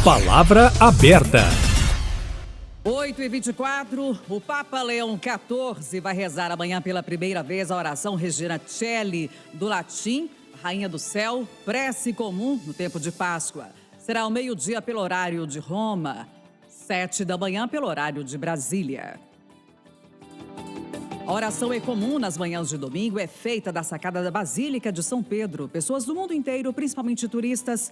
Palavra aberta. 8h24, o Papa Leão XIV vai rezar amanhã pela primeira vez a oração Regina Coeli, do latim, Rainha do Céu, prece comum no tempo de Páscoa. Será ao meio-dia pelo horário de Roma, 7 da manhã pelo horário de Brasília. A oração é comum nas manhãs de domingo, é feita da sacada da Basílica de São Pedro. Pessoas do mundo inteiro, principalmente turistas,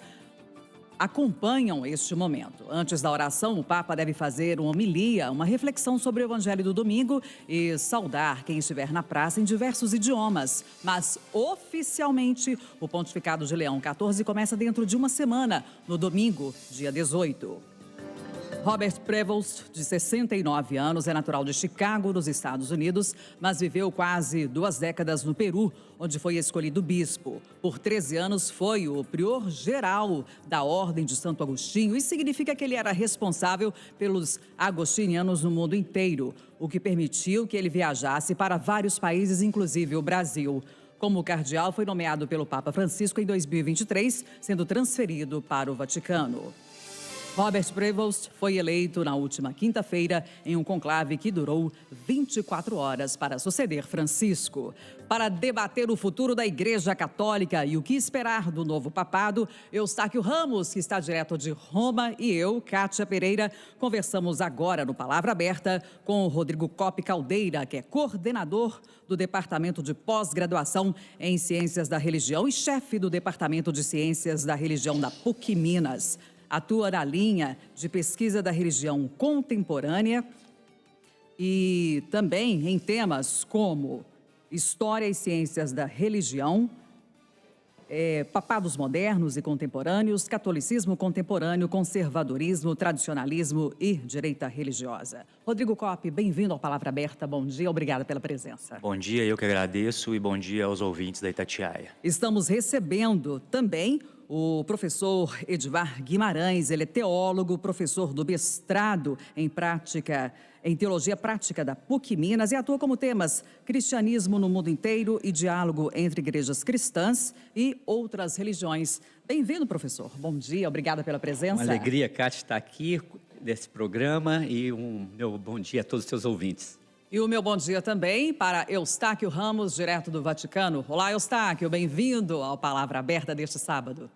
acompanham este momento. Antes da oração, o Papa deve fazer uma homilia, uma reflexão sobre o Evangelho do domingo e saudar quem estiver na praça em diversos idiomas. Mas, oficialmente, o pontificado de Leão XIV começa dentro de uma semana, no domingo, dia 18. Robert Prevost, de 69 anos, é natural de Chicago, nos Estados Unidos, mas viveu quase 2 décadas no Peru, onde foi escolhido bispo. Por 13 anos foi o prior geral da Ordem de Santo Agostinho. Isso significa que ele era responsável pelos agostinianos no mundo inteiro, o que permitiu que ele viajasse para vários países, inclusive o Brasil. Como cardeal, foi nomeado pelo Papa Francisco em 2023, sendo transferido para o Vaticano. Robert Prevost foi eleito na última quinta-feira em um conclave que durou 24 horas para suceder Francisco. Para debater o futuro da Igreja Católica e o que esperar do novo papado, Eustáquio Ramos, que está direto de Roma, e eu, Kátia Pereira, conversamos agora no Palavra Aberta com o Rodrigo Coppi Caldeira, que é coordenador do Departamento de Pós-Graduação em Ciências da Religião e chefe do Departamento de Ciências da Religião da PUC Minas. Atua na linha de pesquisa da religião contemporânea e também em temas como história e ciências da religião, papados modernos e contemporâneos, catolicismo contemporâneo, conservadorismo, tradicionalismo e direita religiosa. Rodrigo Coppi, bem-vindo ao Palavra Aberta. Bom dia, obrigada pela presença. Bom dia, eu que agradeço, e bom dia aos ouvintes da Itatiaia. Estamos recebendo também o professor Edivar Guimarães. Ele é teólogo, professor do mestrado em Teologia Prática da PUC Minas e atua como temas cristianismo no mundo inteiro e diálogo entre igrejas cristãs e outras religiões. Bem-vindo, professor. Bom dia, obrigada pela presença. Uma alegria, Kátia, estar aqui nesse programa e meu bom dia a todos os seus ouvintes. E o meu bom dia também para Eustáquio Ramos, direto do Vaticano. Olá, Eustáquio, bem-vindo ao Palavra Aberta deste sábado.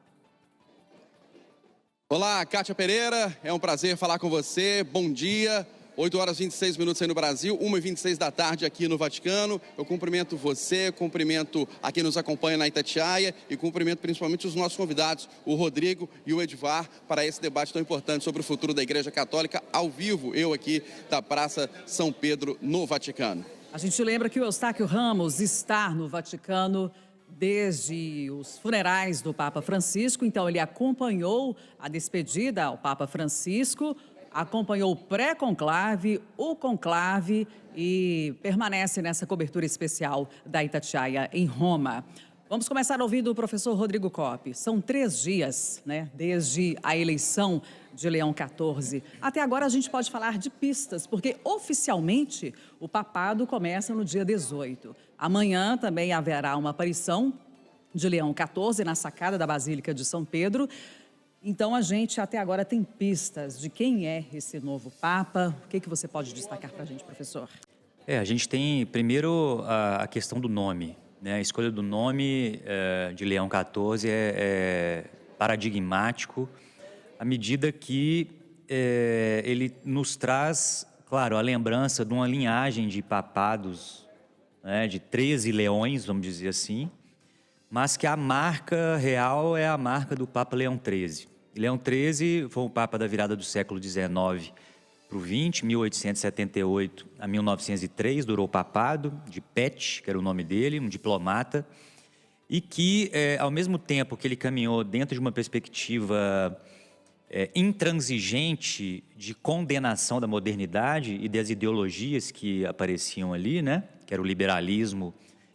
Olá, Kátia Pereira, é um prazer falar com você, bom dia. 8 horas e 26 minutos aí no Brasil, 1h26 da tarde aqui no Vaticano. Eu cumprimento você, cumprimento a quem nos acompanha na Itatiaia e cumprimento principalmente os nossos convidados, o Rodrigo e o Edivar, para esse debate tão importante sobre o futuro da Igreja Católica, ao vivo, eu aqui da Praça São Pedro, no Vaticano. A gente lembra que o Eustáquio Ramos está no Vaticano desde os funerais do Papa Francisco, então ele acompanhou a despedida ao Papa Francisco, acompanhou o pré-conclave, o conclave e permanece nessa cobertura especial da Itatiaia em Roma. Vamos começar ouvindo o professor Rodrigo Coppi. São 3 dias, né, desde a eleição de Leão XIV. Até agora a gente pode falar de pistas, porque oficialmente o papado começa no dia 18. Amanhã também haverá uma aparição de Leão XIV na sacada da Basílica de São Pedro. Então a gente até agora tem pistas de quem é esse novo Papa. O que você pode destacar para a gente, professor? A gente tem primeiro a questão do nome, né? A escolha do nome de Leão XIV é paradigmático, à medida que ele nos traz, claro, a lembrança de uma linhagem de papados, né, de 13 leões, vamos dizer assim, mas que a marca real é a marca do Papa Leão XIII. E Leão XIII foi um Papa da virada do século XIX para o XX, 1878 a 1903, durou o papado, de Pet, que era o nome dele, um diplomata, e que, ao mesmo tempo que ele caminhou dentro de uma perspectiva intransigente de condenação da modernidade e das ideologias que apareciam ali, né, que era o liberalismo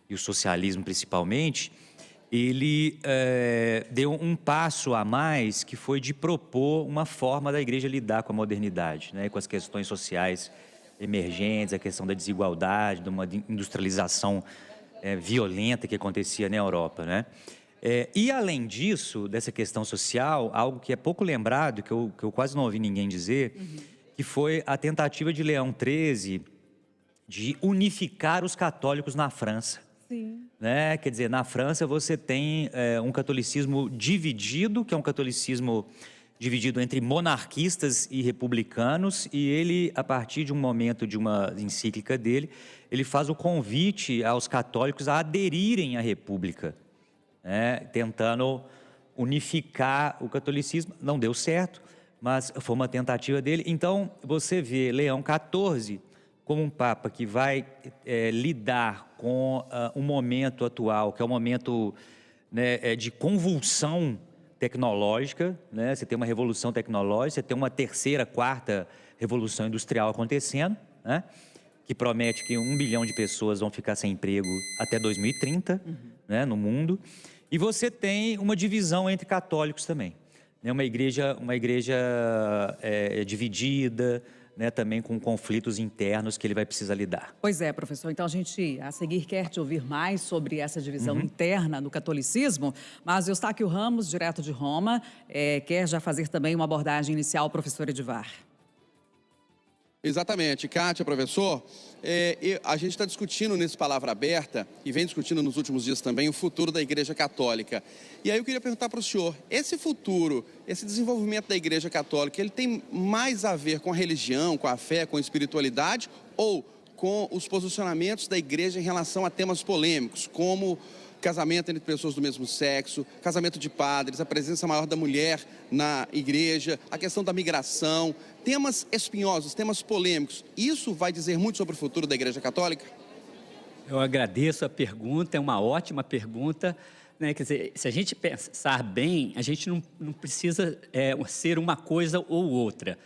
e o socialismo principalmente, ele deu um passo a mais, que foi de propor uma forma da igreja lidar com a modernidade, né, com as questões sociais emergentes, a questão da desigualdade, de uma industrialização violenta que acontecia na Europa, né? E além disso, dessa questão social, algo que é pouco lembrado, que eu quase não ouvi ninguém dizer, que foi a tentativa de Leão XIII de unificar os católicos na França. Sim. Né? Quer dizer, na França você tem um catolicismo dividido, que é um catolicismo dividido entre monarquistas e republicanos, e ele, a partir de um momento de uma encíclica dele, ele faz o convite aos católicos a aderirem à república, né? Tentando unificar o catolicismo. Não deu certo, mas foi uma tentativa dele. Então, você vê Leão XIV como um papa que vai lidar com um momento atual, que é um momento, né, de convulsão tecnológica, né? Você tem uma revolução tecnológica, você tem uma terceira, quarta revolução industrial acontecendo, né? Que promete que 1 bilhão de pessoas vão ficar sem emprego até 2030, né, no mundo. E você tem uma divisão entre católicos também, né? Uma igreja dividida, né, também com conflitos internos que ele vai precisar lidar. Pois é, professor. Então, a gente, a seguir, quer te ouvir mais sobre essa divisão interna do catolicismo, mas Eustáquio Ramos, direto de Roma, quer já fazer também uma abordagem inicial, professor Edivar. Exatamente. Kátia, professor, a gente está discutindo nesse Palavra Aberta, e vem discutindo nos últimos dias também, o futuro da Igreja Católica. E aí eu queria perguntar para o senhor, esse futuro, esse desenvolvimento da Igreja Católica, ele tem mais a ver com a religião, com a fé, com a espiritualidade, ou com os posicionamentos da Igreja em relação a temas polêmicos, como casamento entre pessoas do mesmo sexo, casamento de padres, a presença maior da mulher na igreja, a questão da migração, temas espinhosos, temas polêmicos. Isso vai dizer muito sobre o futuro da Igreja Católica? Eu agradeço a pergunta, é uma ótima pergunta, né? Quer dizer, se a gente pensar bem, a gente não precisa ser uma coisa ou outra.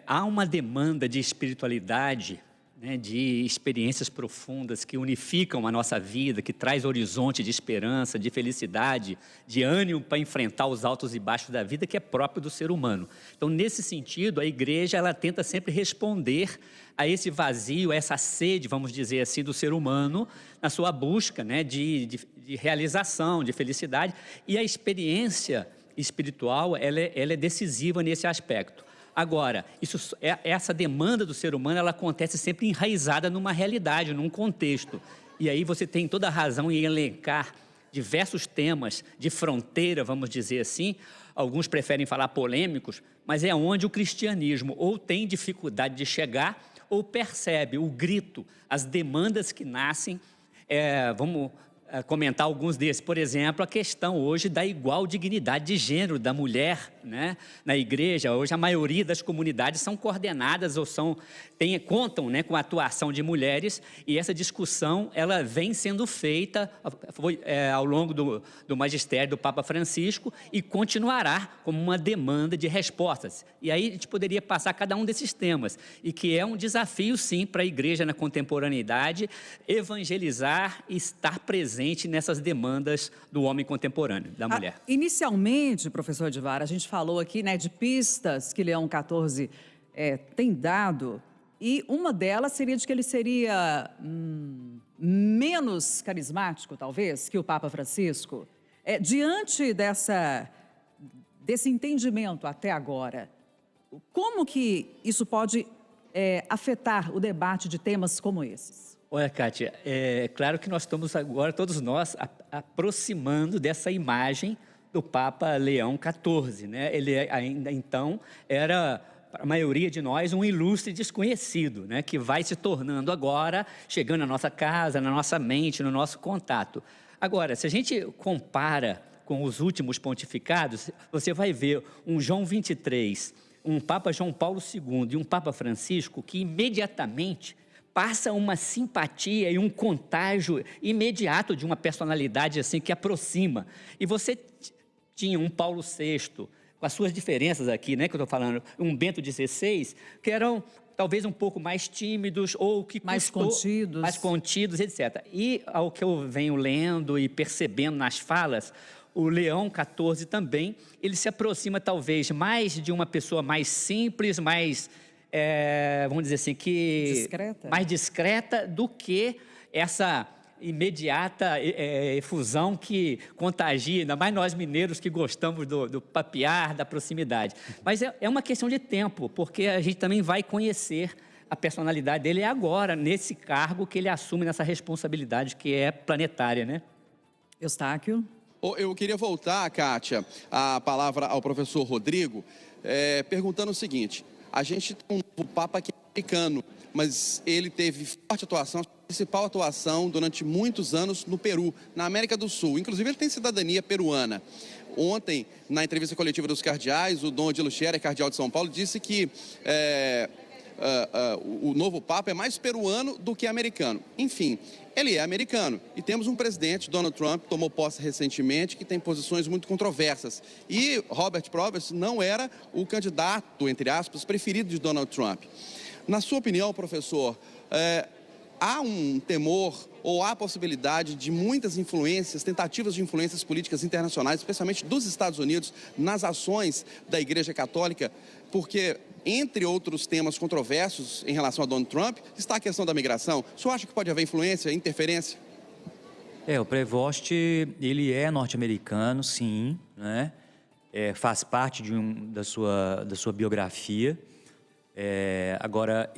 Há uma demanda de espiritualidade, né, de experiências profundas que unificam a nossa vida, que traz horizonte de esperança, de felicidade, de ânimo para enfrentar os altos e baixos da vida, que é próprio do ser humano. Então, nesse sentido, a igreja ela tenta sempre responder a esse vazio, a essa sede, vamos dizer assim, do ser humano, na sua busca, né, de realização, de felicidade. E a experiência espiritual ela é decisiva nesse aspecto. Agora, essa demanda do ser humano, ela acontece sempre enraizada numa realidade, num contexto. E aí você tem toda a razão em elencar diversos temas de fronteira, vamos dizer assim. Alguns preferem falar polêmicos, mas é onde o cristianismo ou tem dificuldade de chegar ou percebe o grito, as demandas que nascem. Vamos comentar alguns desses. Por exemplo, a questão hoje da igual dignidade de gênero da mulher, né, na igreja. Hoje a maioria das comunidades são coordenadas ou contam, né, com a atuação de mulheres, e essa discussão ela vem sendo feita ao longo do magistério do Papa Francisco e continuará como uma demanda de respostas. E aí a gente poderia passar cada um desses temas, e que é um desafio, sim, para a igreja na contemporaneidade evangelizar e estar presente nessas demandas do homem contemporâneo, da mulher. Inicialmente, professor Edivar, a gente falou aqui, né, de pistas que Leão XIV tem dado, e uma delas seria de que ele seria menos carismático, talvez, que o Papa Francisco. Diante desse entendimento até agora, como que isso pode afetar o debate de temas como esses? Olha, Kátia, é claro que nós estamos agora, todos nós, aproximando dessa imagem do Papa Leão XIV, né? Ele ainda então era, para a maioria de nós, um ilustre desconhecido, né? Que vai se tornando agora, chegando na nossa casa, na nossa mente, no nosso contato. Agora, se a gente compara com os últimos pontificados, você vai ver um João XXIII, um Papa João Paulo II e um Papa Francisco que imediatamente passa uma simpatia e um contágio imediato de uma personalidade assim que aproxima. E você tinha um Paulo VI, com as suas diferenças aqui, né, que eu estou falando, um Bento XVI, que eram talvez um pouco mais tímidos ou que mais contidos, etc. E ao que eu venho lendo e percebendo nas falas, o Leão XIV também, ele se aproxima talvez mais de uma pessoa mais simples, mais vamos dizer assim, mais discreta do que essa imediata efusão que contagia, ainda mais nós mineiros que gostamos do papear, da proximidade. Mas é uma questão de tempo, porque a gente também vai conhecer a personalidade dele agora, nesse cargo que ele assume, nessa responsabilidade que é planetária, né? Eustáquio. Eu queria voltar, Kátia, a palavra ao professor Rodrigo, perguntando o seguinte: a gente tem um novo Papa que é americano, mas ele teve forte atuação, principal atuação durante muitos anos no Peru, na América do Sul. Inclusive, ele tem cidadania peruana. Ontem, na entrevista coletiva dos cardeais, o Dom Odilo Scherer, cardeal de São Paulo, disse que o novo Papa é mais peruano do que americano. Enfim, ele é americano. E temos um presidente, Donald Trump, que tomou posse recentemente, que tem posições muito controversas. E Robert Provest não era o candidato, entre aspas, preferido de Donald Trump. Na sua opinião, professor, há um temor ou há a possibilidade de muitas influências, tentativas de influências políticas internacionais, especialmente dos Estados Unidos, nas ações da Igreja Católica? Porque, entre outros temas controversos em relação a Donald Trump, está a questão da migração. O senhor acha que pode haver influência, interferência? O Prevost, ele é norte-americano, sim, né? Faz parte da sua biografia. Agora,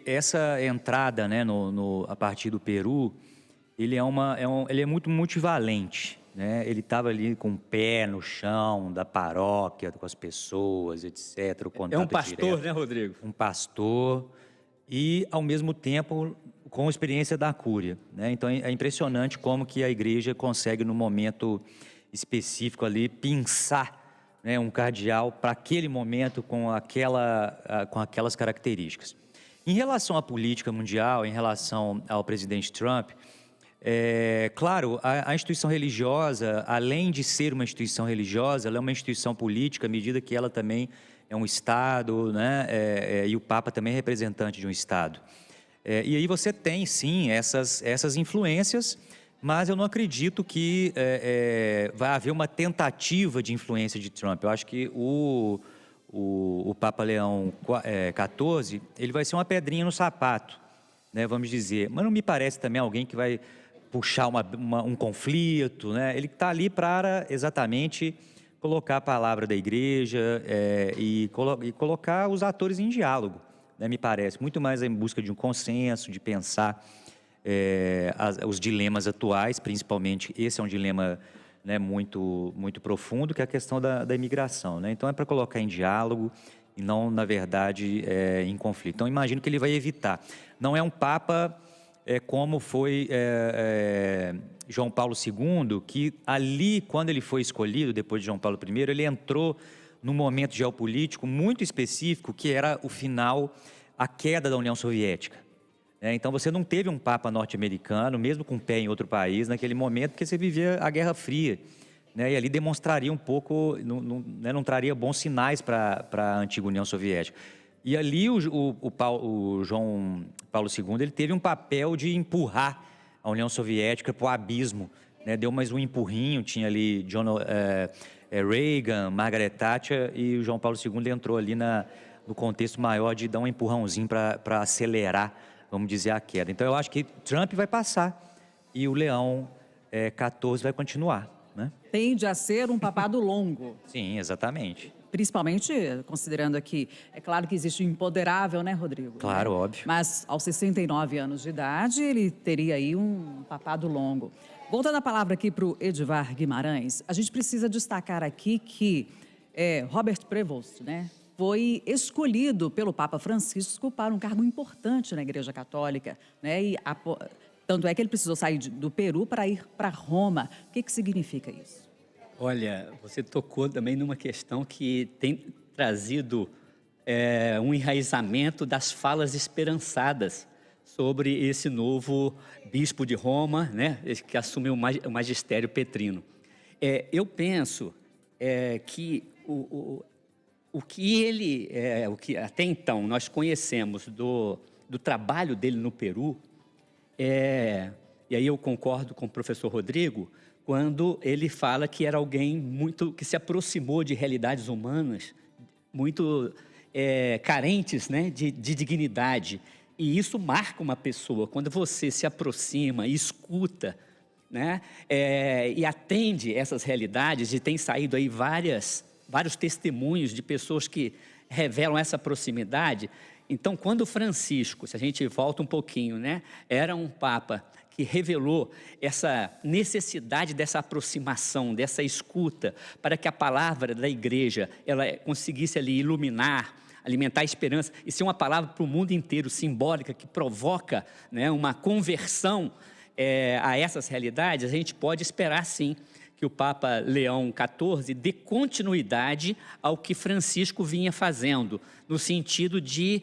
essa entrada, né, a partir do Peru, ele é muito multivalente, né? Ele estava ali com o pé no chão da paróquia, com as pessoas, etc. O contato um pastor, direto. né, Rodrigo? Um pastor e, ao mesmo tempo, com experiência da cúria, né? Então, é impressionante como que a igreja consegue, no momento específico ali, pensar, né, um cardeal para aquele momento com aquelas características. Em relação à política mundial, em relação ao presidente Trump, claro, a instituição religiosa, além de ser uma instituição religiosa, ela é uma instituição política, à medida que ela também é um Estado, né, e o Papa também é representante de um Estado. E aí você tem, sim, essas influências, mas eu não acredito que vai haver uma tentativa de influência de Trump. Eu acho que o Papa Leão XIV, ele vai ser uma pedrinha no sapato, né, vamos dizer. Mas não me parece também alguém que vai puxar um conflito, né? Ele está ali para exatamente colocar a palavra da igreja e colocar os atores em diálogo, né, me parece. Muito mais em busca de um consenso, de pensar os dilemas atuais, principalmente. Esse é um dilema, né, muito, muito profundo, que é a questão da imigração, né? Então, é para colocar em diálogo e não, na verdade, em conflito. Então, imagino que ele vai evitar. Não é um Papa como foi João Paulo II, que ali, quando ele foi escolhido, depois de João Paulo I, ele entrou num momento geopolítico muito específico, que era o final, a queda da União Soviética. Então, você não teve um Papa norte-americano, mesmo com o pé em outro país, naquele momento, porque você vivia a Guerra Fria, né? E ali demonstraria um pouco, não traria bons sinais para a antiga União Soviética. E ali o João Paulo II, ele teve um papel de empurrar a União Soviética para o abismo, né? Deu mais um empurrinho, tinha ali Reagan, Margaret Thatcher, e o João Paulo II entrou ali no contexto maior de dar um empurrãozinho para acelerar, vamos dizer, a queda. Então, eu acho que Trump vai passar e o Leão XIV vai continuar, né? Tende a ser um papado longo. Sim, exatamente. Principalmente considerando aqui, é claro que existe o imponderável, né, Rodrigo? Claro, né? Óbvio. Mas aos 69 anos de idade, ele teria aí um papado longo. Voltando a palavra aqui para o Edivar Guimarães, a gente precisa destacar aqui que Robert Prevost, né, foi escolhido pelo Papa Francisco para um cargo importante na Igreja Católica, né? Tanto é que ele precisou sair do Peru para ir para Roma. O que significa isso? Olha, você tocou também numa questão que tem trazido um enraizamento das falas esperançadas sobre esse novo bispo de Roma, né, que assumiu o magistério petrino. Eu penso que o que até então nós conhecemos do trabalho dele no Peru, e aí eu concordo com o professor Rodrigo, quando ele fala que era alguém que se aproximou de realidades humanas muito carentes, né, de dignidade. E isso marca uma pessoa. Quando você se aproxima e escuta, né, e atende essas realidades, e tem saído aí vários testemunhos de pessoas que revelam essa proximidade. Então, quando Francisco, se a gente volta um pouquinho, né, era um Papa que revelou essa necessidade dessa aproximação, dessa escuta, para que a palavra da igreja ela conseguisse ali iluminar, alimentar a esperança e ser uma palavra para o mundo inteiro, simbólica, que provoca, né, uma conversão a essas realidades. A gente pode esperar, sim, que o Papa Leão XIV dê continuidade ao que Francisco vinha fazendo, no sentido de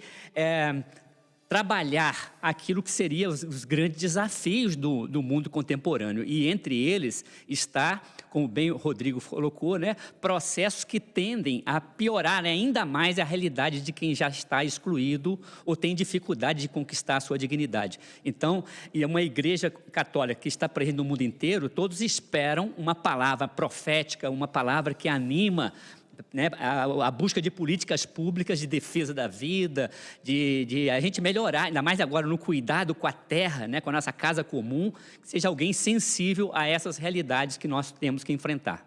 trabalhar aquilo que seriam os grandes desafios do mundo contemporâneo. E entre eles está, como bem o Rodrigo colocou, né, processos que tendem a piorar, né, ainda mais a realidade de quem já está excluído ou tem dificuldade de conquistar a sua dignidade. Então, e é uma igreja católica que está presente no mundo inteiro, todos esperam uma palavra profética, uma palavra que anima, né, a busca de políticas públicas de defesa da vida, de a gente melhorar, ainda mais agora no cuidado com a terra, né, com a nossa casa comum, que seja alguém sensível a essas realidades que nós temos que enfrentar.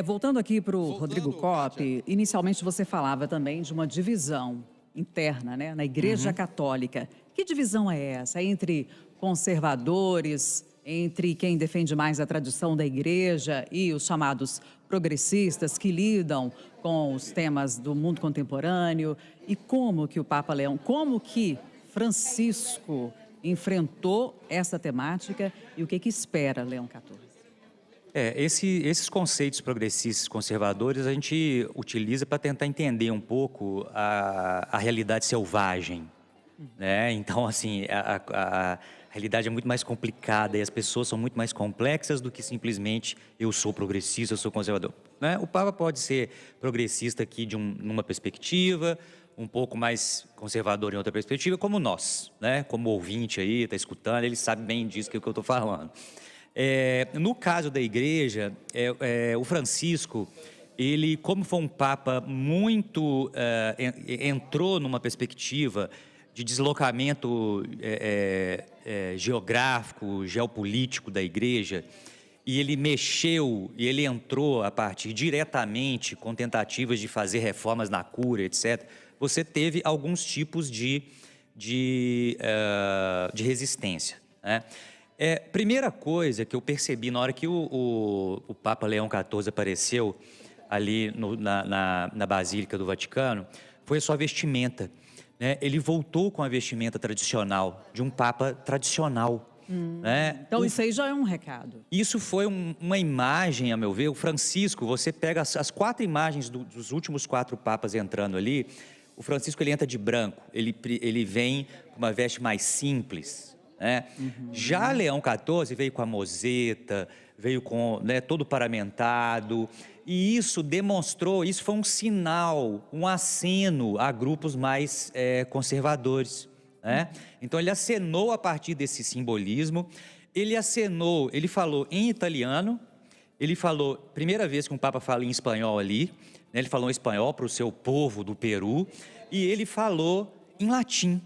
Voltando aqui para o Rodrigo Coppi, inicialmente você falava também de uma divisão interna, né, na Igreja Católica. Que divisão é essa? Entre conservadores, entre quem defende mais a tradição da igreja e os chamados progressistas que lidam com os temas do mundo contemporâneo? E como que o Papa Leão, como que Francisco enfrentou essa temática e o que espera Leão XIV? Esses conceitos progressistas conservadores a gente utiliza para tentar entender um pouco a realidade selvagem, né? Então, assim, a realidade é muito mais complicada e as pessoas são muito mais complexas do que simplesmente eu sou progressista, eu sou conservador, né? O Papa pode ser progressista aqui numa perspectiva, um pouco mais conservador em outra perspectiva, como nós, né? Como ouvinte aí, está escutando, ele sabe bem disso que é o que eu estou falando. No caso da igreja, o Francisco, ele, como foi um Papa muito, entrou numa perspectiva de deslocamento geográfico, geopolítico da igreja, e ele mexeu, e ele entrou a partir diretamente com tentativas de fazer reformas na cura, etc. Você teve alguns tipos de resistência, né? Primeira coisa que eu percebi na hora que o Papa Leão XIV apareceu ali na Basílica do Vaticano, foi a sua vestimenta. Né? Ele voltou com a vestimenta tradicional, de um Papa tradicional. Né? Então, isso aí já é um recado. Isso foi uma imagem, a meu ver. O Francisco, você pega as 4 imagens dos últimos 4 papas entrando ali, o Francisco ele entra de branco, ele vem com uma veste mais simples. Né? Já Leão XIV veio com a mozeta, veio com, né, todo paramentado, e isso demonstrou, isso foi um sinal, um aceno a grupos mais conservadores. Né? Então ele acenou a partir desse simbolismo, ele falou em italiano, ele falou, primeira vez que um Papa fala em espanhol ali, né, ele falou em espanhol para o seu povo do Peru, e ele falou em latim,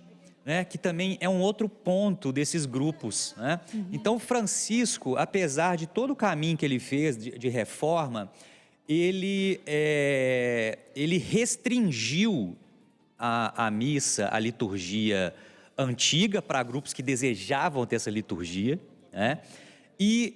né, que também é um outro ponto desses grupos. Né? Então Francisco, apesar de todo o caminho que ele fez de reforma, ele restringiu a missa, a liturgia antiga para grupos que desejavam ter essa liturgia, né? E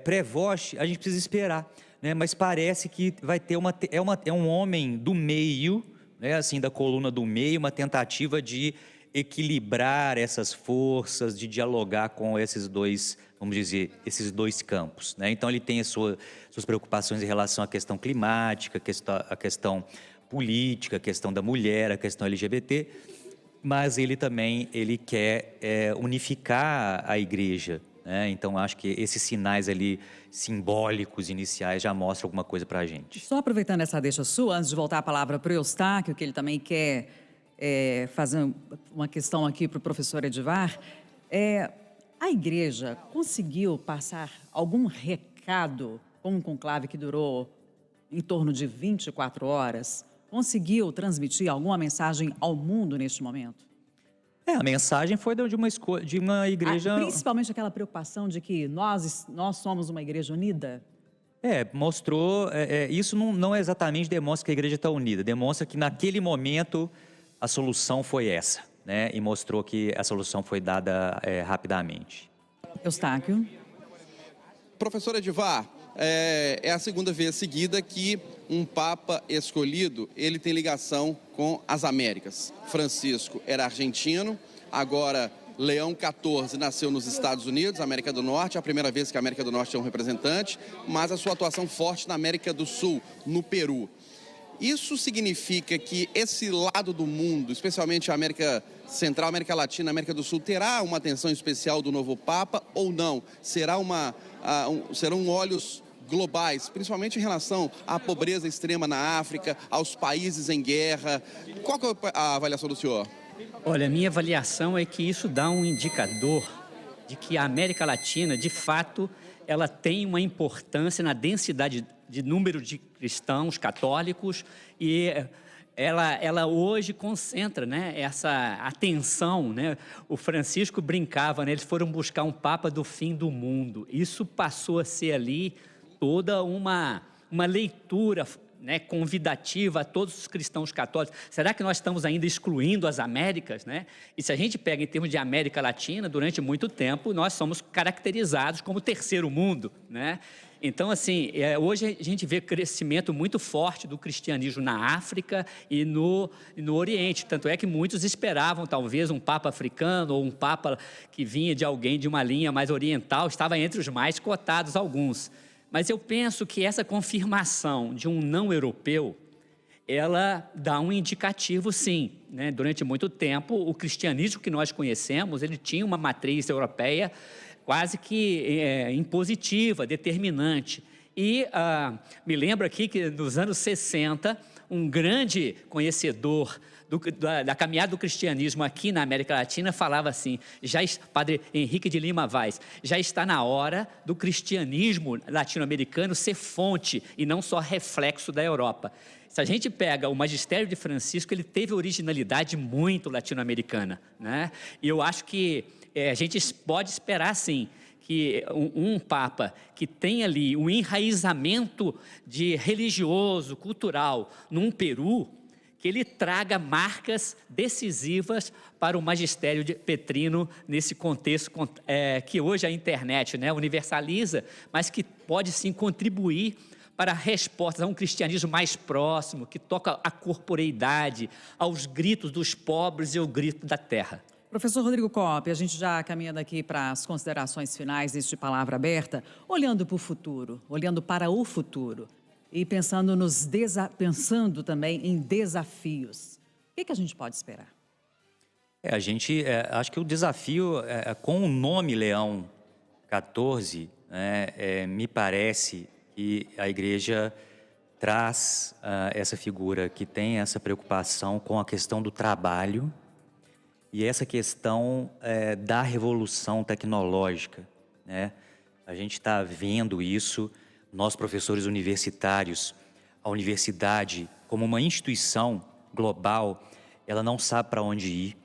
pré-voste a gente precisa esperar, né? Mas parece que vai ter um homem do meio, né? Assim, da coluna do meio, uma tentativa de equilibrar essas forças, de dialogar com esses dois, vamos dizer, esses dois campos. Né? Então ele tem as suas preocupações em relação à questão climática, a questão política, a questão da mulher, a questão LGBT, mas ele também quer unificar a igreja. Né? Então acho que esses sinais ali simbólicos iniciais já mostram alguma coisa para a gente. Só aproveitando essa deixa sua, antes de voltar a palavra para o Eustáquio, que ele também quer fazer uma questão aqui para o professor Edivar, a igreja conseguiu passar algum recado com um conclave que durou em torno de 24 horas? Conseguiu transmitir alguma mensagem ao mundo neste momento? A mensagem foi de uma escolha, de uma igreja... Principalmente aquela preocupação de que nós somos uma igreja unida? Mostrou... isso não exatamente demonstra que a igreja está unida, demonstra que naquele momento a solução foi essa, né? E mostrou que a solução foi dada rapidamente. Eustáquio. Professor Edivar, é a segunda vez seguida que um Papa escolhido, ele tem ligação com as Américas. Francisco era argentino, agora Leão XIV nasceu nos Estados Unidos, América do Norte, é a primeira vez que a América do Norte tem um representante, mas a sua atuação forte na América do Sul, no Peru. Isso significa que esse lado do mundo, especialmente a América Central, América Latina, América do Sul, terá uma atenção especial do novo Papa ou não? Serão olhos globais, principalmente em relação à pobreza extrema na África, aos países em guerra. Qual que é a avaliação do senhor? Olha, a minha avaliação é que isso dá um indicador de que a América Latina, de fato, ela tem uma importância na densidade de número de cristãos católicos e ela hoje concentra, né, essa atenção, né? O Francisco brincava, né, eles foram buscar um Papa do fim do mundo. Isso passou a ser ali toda uma leitura, né, convidativa a todos os cristãos católicos. Será que nós estamos ainda excluindo as Américas, né? E se a gente pega em termos de América Latina, durante muito tempo, nós somos caracterizados como terceiro mundo, né? Então, assim, hoje a gente vê crescimento muito forte do cristianismo na África e no Oriente. Tanto é que muitos esperavam, talvez, um Papa africano ou um Papa que vinha de alguém de uma linha mais oriental, estava entre os mais cotados alguns. Mas eu penso que essa confirmação de um não europeu, ela dá um indicativo, sim, né? Durante muito tempo, o cristianismo que nós conhecemos, ele tinha uma matriz europeia quase que impositiva, determinante. E me lembro aqui que nos anos 60, um grande conhecedor da caminhada do cristianismo aqui na América Latina falava assim, Padre Henrique de Lima Vaz, já está na hora do cristianismo latino-americano ser fonte e não só reflexo da Europa. Se a gente pega o magistério de Francisco, ele teve originalidade muito latino-americana, né? E eu acho que a gente pode esperar, sim, que um Papa que tem ali um enraizamento religioso, cultural, num Peru, que ele traga marcas decisivas para o magistério petrino nesse contexto que hoje a internet, né, universaliza, mas que pode sim contribuir para respostas a um cristianismo mais próximo, que toca a corporeidade, aos gritos dos pobres e ao grito da terra. Professor Rodrigo Coppe, a gente já caminhando aqui para as considerações finais deste Palavra Aberta, olhando para o futuro, olhando para o futuro e pensando também em desafios. O que a gente pode esperar? Acho que o desafio com o nome Leão XIV, né, me parece que a igreja traz essa figura que tem essa preocupação com a questão do trabalho e essa questão da revolução tecnológica, né? A gente está vendo isso, nós professores universitários, a universidade como uma instituição global, ela não sabe para onde ir,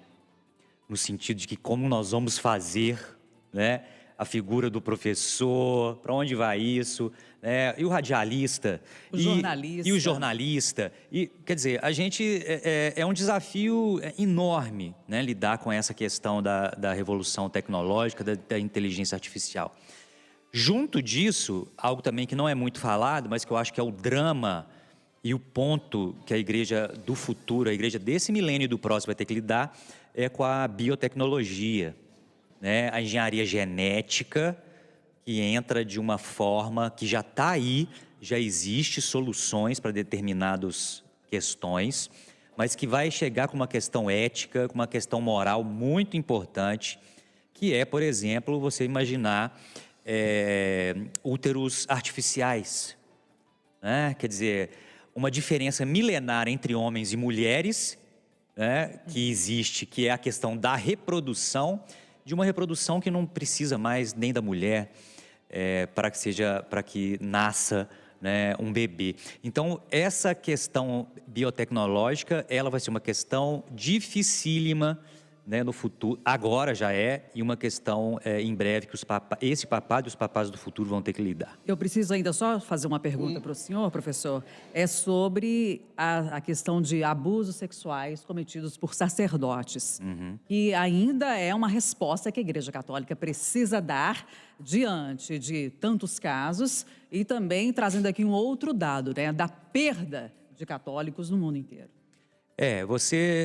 no sentido de que como nós vamos fazer, né? A figura do professor, para onde vai isso, né? E o radialista, e o jornalista. E, quer dizer, a gente é um desafio enorme, né? Lidar com essa questão da revolução tecnológica, da inteligência artificial. Junto disso, algo também que não é muito falado, mas que eu acho que é o drama e o ponto que a igreja do futuro, a igreja desse milênio e do próximo vai ter que lidar, é com a biotecnologia, né? A engenharia genética, que entra de uma forma que já está aí, já existe soluções para determinadas questões, mas que vai chegar com uma questão ética, com uma questão moral muito importante, que é, por exemplo, você imaginar úteros artificiais, né? Quer dizer, uma diferença milenar entre homens e mulheres, né? Que existe, que é a questão da reprodução, de uma reprodução que não precisa mais nem da mulher para que nasça, né, um bebê. Então, essa questão biotecnológica, ela vai ser uma questão dificílima, né, no futuro, agora já é, e uma questão em breve que esse papado e os papados do futuro vão ter que lidar. Eu preciso ainda só fazer uma pergunta para o senhor, professor. É sobre a questão de abusos sexuais cometidos por sacerdotes. E ainda é uma resposta que a Igreja Católica precisa dar diante de tantos casos e também trazendo aqui um outro dado, né, da perda de católicos no mundo inteiro.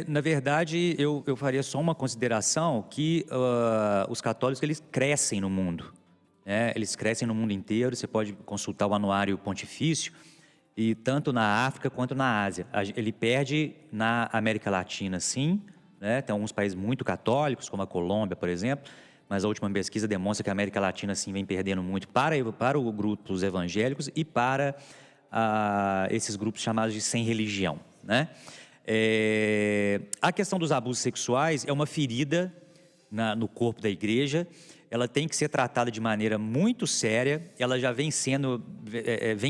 Na verdade, eu faria só uma consideração que os católicos, eles crescem no mundo, né? Eles crescem no mundo inteiro, você pode consultar o Anuário Pontifício, e tanto na África quanto na Ásia. Ele perde na América Latina, sim, né? Tem alguns países muito católicos, como a Colômbia, por exemplo, mas a última pesquisa demonstra que a América Latina, sim, vem perdendo muito para o grupo dos evangélicos e para esses grupos chamados de sem religião, né? A questão dos abusos sexuais é uma ferida no corpo da igreja. Ela tem que ser tratada de maneira muito séria. Ela já vem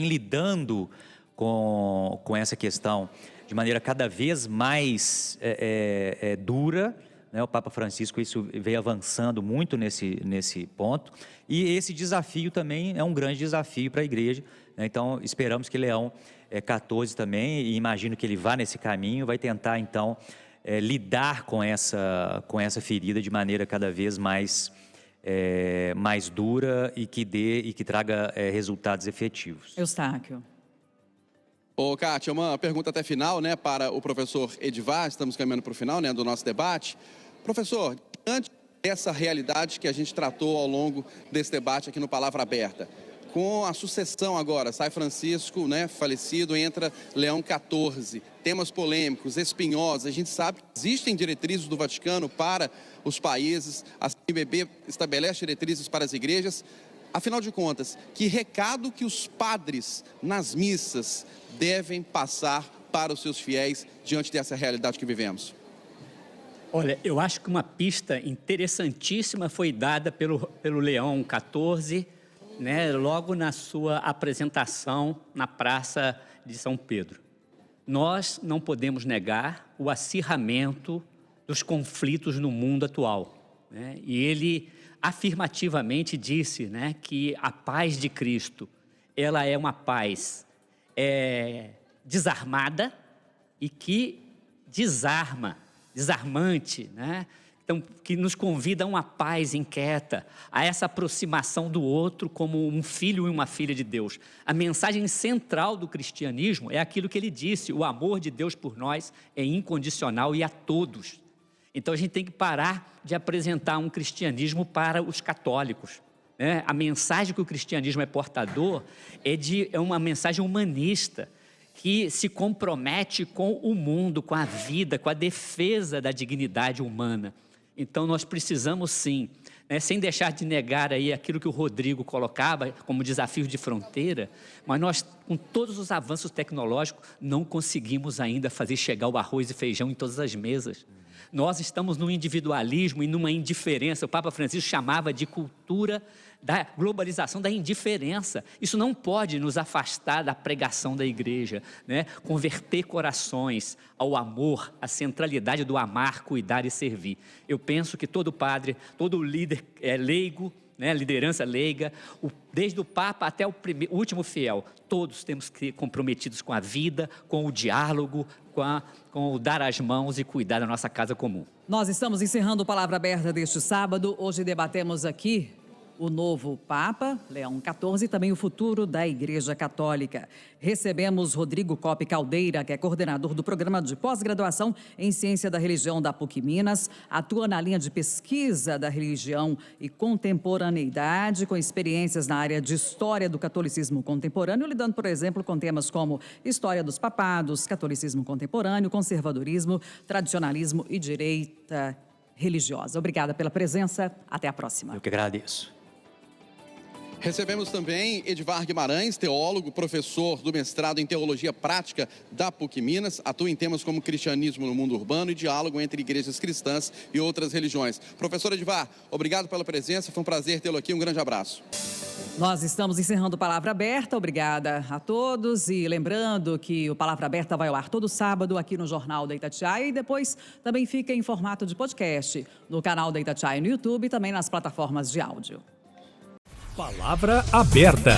lidando com essa questão de maneira cada vez mais dura, né? O Papa Francisco isso veio avançando muito nesse ponto, e esse desafio também é um grande desafio para a igreja, né? Então esperamos que Leão 14 também, e imagino que ele vá nesse caminho, vai tentar então lidar com essa ferida de maneira cada vez mais dura e que traga resultados efetivos. Eustáquio. Ô, Kátia, uma pergunta até final, né, para o professor Edivar. Estamos caminhando para o final, né, do nosso debate. Professor, diante dessa realidade que a gente tratou ao longo desse debate aqui no Palavra Aberta, com a sucessão agora, sai Francisco, né, falecido, entra Leão XIV, temas polêmicos, espinhosos, a gente sabe que existem diretrizes do Vaticano para os países, a CNBB estabelece diretrizes para as igrejas. Afinal de contas, que recado que os padres nas missas devem passar para os seus fiéis diante dessa realidade que vivemos? Olha, eu acho que uma pista interessantíssima foi dada pelo Leão XIV, né, logo na sua apresentação na Praça de São Pedro. Nós não podemos negar o acirramento dos conflitos no mundo atual, né? E ele afirmativamente disse, né, que a paz de Cristo, ela é uma paz desarmada e que desarmante, né? Então, que nos convida a uma paz inquieta, a essa aproximação do outro como um filho e uma filha de Deus. A mensagem central do cristianismo é aquilo que ele disse: o amor de Deus por nós é incondicional e a todos. Então, a gente tem que parar de apresentar um cristianismo para os católicos, né? A mensagem que o cristianismo é portador é uma mensagem humanista, que se compromete com o mundo, com a vida, com a defesa da dignidade humana. Então, nós precisamos sim, né, sem deixar de negar aí aquilo que o Rodrigo colocava como desafio de fronteira, mas nós, com todos os avanços tecnológicos, não conseguimos ainda fazer chegar o arroz e feijão em todas as mesas. Nós estamos num individualismo e numa indiferença. O Papa Francisco chamava de cultura da globalização da indiferença. Isso não pode nos afastar da pregação da igreja, né? Converter corações ao amor, à centralidade do amar, cuidar e servir. Eu penso que todo padre, todo líder leigo, né, liderança leiga, desde o Papa até o último fiel, todos temos que ser comprometidos com a vida, com o diálogo, com o dar as mãos e cuidar da nossa casa comum. Nós estamos encerrando o Palavra Aberta deste sábado. Hoje debatemos aqui o novo Papa, Leão XIV, e também o futuro da Igreja Católica. Recebemos Rodrigo Coppe Caldeira, que é coordenador do Programa de Pós-Graduação em Ciência da Religião da PUC Minas, atua na linha de pesquisa da religião e contemporaneidade, com experiências na área de História do Catolicismo Contemporâneo, lidando, por exemplo, com temas como História dos Papados, Catolicismo Contemporâneo, Conservadorismo, Tradicionalismo e Direita Religiosa. Obrigada pela presença. Até a próxima. Eu que agradeço. Recebemos também Edivar Guimarães, teólogo, professor do mestrado em Teologia Prática da PUC Minas, atua em temas como cristianismo no mundo urbano e diálogo entre igrejas cristãs e outras religiões. Professor Edivar, obrigado pela presença, foi um prazer tê-lo aqui, um grande abraço. Nós estamos encerrando o Palavra Aberta, obrigada a todos e lembrando que o Palavra Aberta vai ao ar todo sábado aqui no Jornal da Itatiaia e depois também fica em formato de podcast no canal da Itatiaia no YouTube e também nas plataformas de áudio. Palavra Aberta.